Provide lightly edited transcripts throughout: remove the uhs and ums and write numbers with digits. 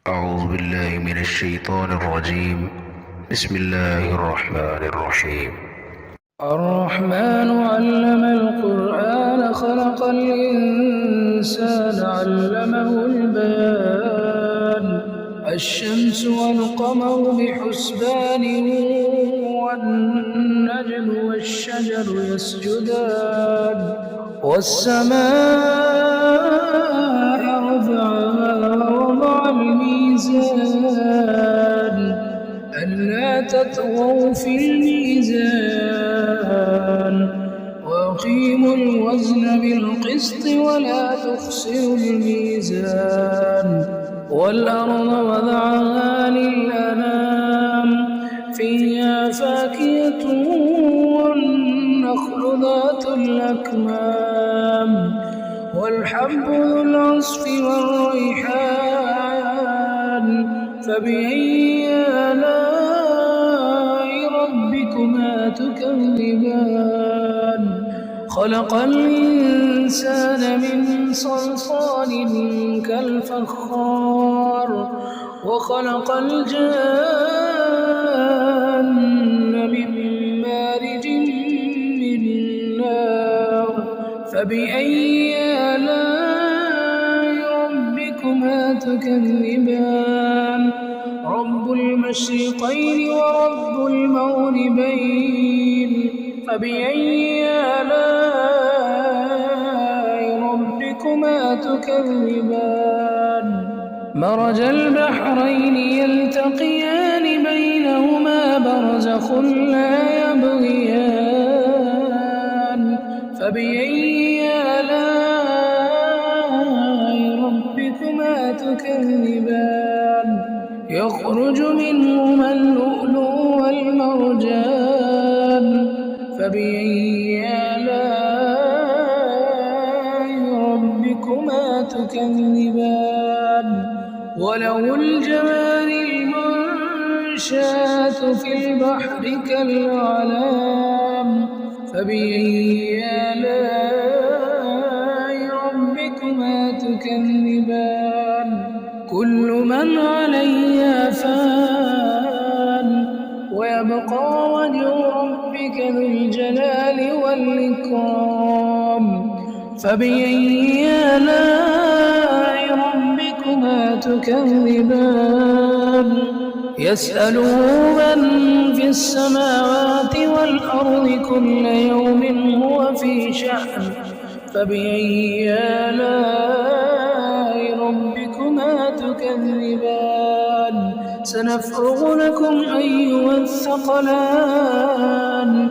أعوذ بالله من الشيطان الرجيم. بسم الله الرحمن الرحيم. الرحمن علم القرآن خلق الإنسان علمه البيان الشمس والقمر بحسبان والنجم والشجر يسجدان والسماء رفعها ووضع الميزان ألا تطغوا في الميزان وأقيموا الوزن بالقسط ولا تخسروا الميزان والأرض وضعها للأنام فيها فاكهة والنخل ذات الأكمام والحب ذو العصف والريحان فبأي آلاء ربكما تكذبان خلق الإنسان من صلصال كالفخار وخلق الجان من مارج من نار فبأي آلاء ربكما تكذبان رب المشرقين ورب المغربين فبأي آلاء ربكما تكذبان مرج البحرين يلتقيان بينهما برزخ لا يبغيان فبأي آلاء ربكما تكذبان يخرج منهما اللؤلؤ والمرجان فبأي آلاء ربكما تكذبان وله الجوار المنشآت في البحر كالأعلام فبأي آلاء ربكما تكذبان كل من عليها فان ويبقى وجه ربك ذو الجلال والإكرام فبأي آلاء ربكما تكذبان يسأله من في السماوات والأرض كل يوم هو في شأن فبأي آلاء ربكما تكذبان سنفرغ لكم أيها الثقلان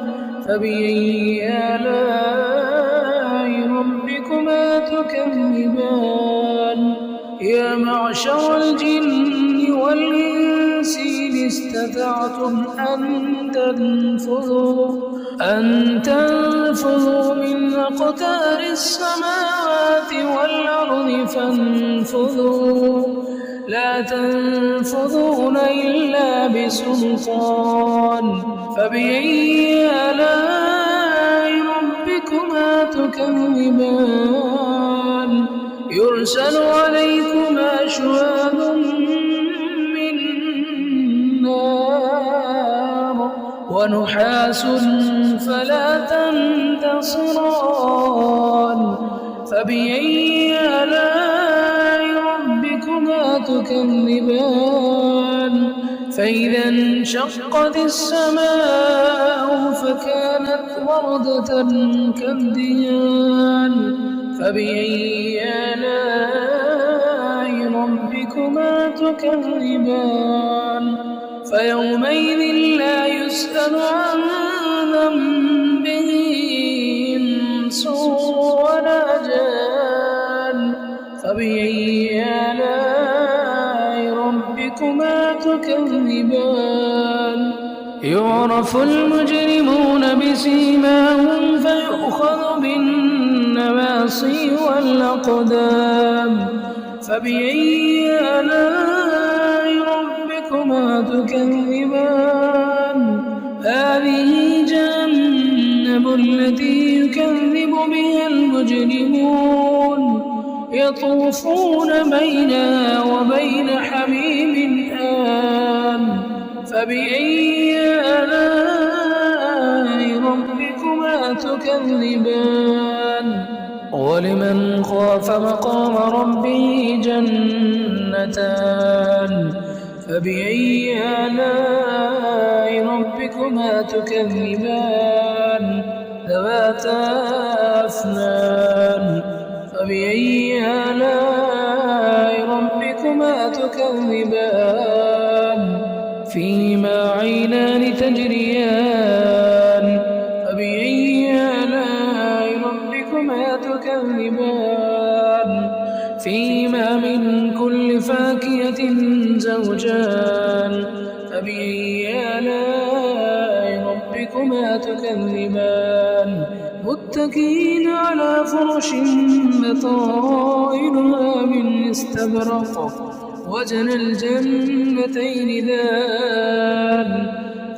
فبأي آلاء ربكما تكذبان يا معشر الجن والإنس إن استطعتم أن تنفذوا من أقطار السماوات والأرض فانفذوا لا تنفذون إلا بسلطان فبأي آلاء ربكما تكذبان يرسل عليكما شواظ من نار ونحاس فلا تنتصران فبأي آلاء ربكما تكذبان فإذا انشقت السماء فكانت وردة كالدهان فبأي آلاء ربكما تكذبان فيومئذ لا يسأل عن ذنبه إنس ولا جان فبأي آلاء ربكما تكذبان يعرف المجرمون بسيماهم فيؤخذ بالنواصي والأقدام فبأي آلاء ربكما تكذبان هذه جهنم التي يكذب بها المجرمون يطوفون بينها وبين حميم فبأي آلاء ربكما تكذبان ولمن خاف مقام ربه جنتان فبأي آلاء ربكما تكذبان ذواتا أفنان فبأي آلاء ربكما تكذبان فيما عينان تجريان فبأي آلاء ربكما تكذبان فيما من كل فاكهة زوجان فبأي آلاء ربكما تكذبان متكئين على فرش بطائنها من استبرق وجنى الجنتين دان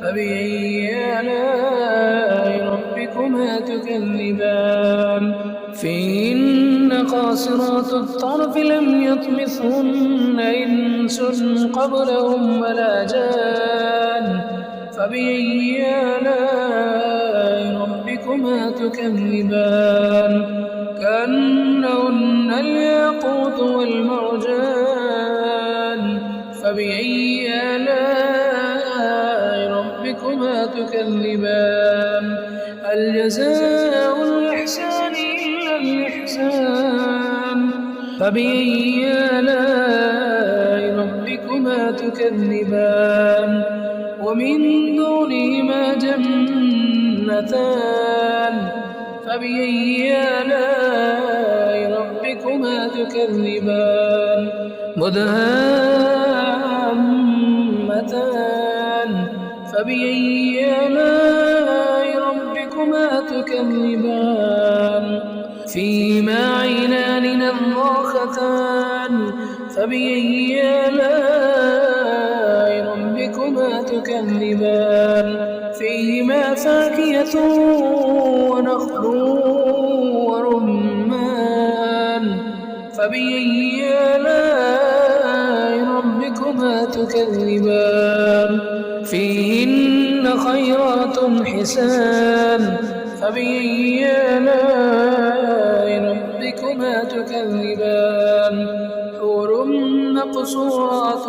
فبأي آلاء ربكما تكذبان فيهن قاصرات الطرف لم يطمثهن إنس قبلهم ولا جان فبأي آلاء ربكما تكذبان كأنهن الياقوت والمرجان فبأي آلاء ربكما تكذبان هل جزاء الإحسان إلا الإحسان فبأي آلاء ربكما تكذبان ومن دونهما جنتان فبأي آلاء ربكما تكذبان مدهامتان فبأي آلاء ربكما تكذبان فيما عينان نضاختان فبأي آلاء ربكما تكذبان فيهما فاكهة ونخل ورمان فبأي آلاء ربكما تكذبان فيهن خيرات حسان فبأي آلاء ربكما تكذبان حور مقصورات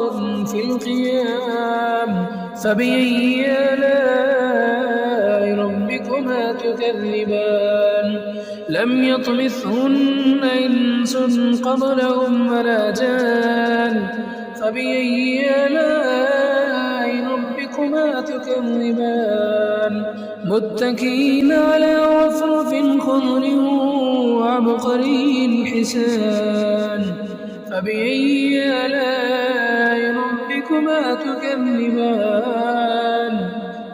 في الخيام فبأي آلاء ربكما تكذبان لم يطمثهن إنس قبلهم ولا جان فبأي آلاء ربكما تكذبان متكئين على رفرف خضر وعبقري حسان فبأي آلاء ربكما تكذبان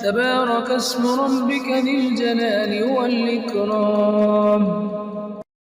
تبارك اسم ربك ذي الجلال والإكرام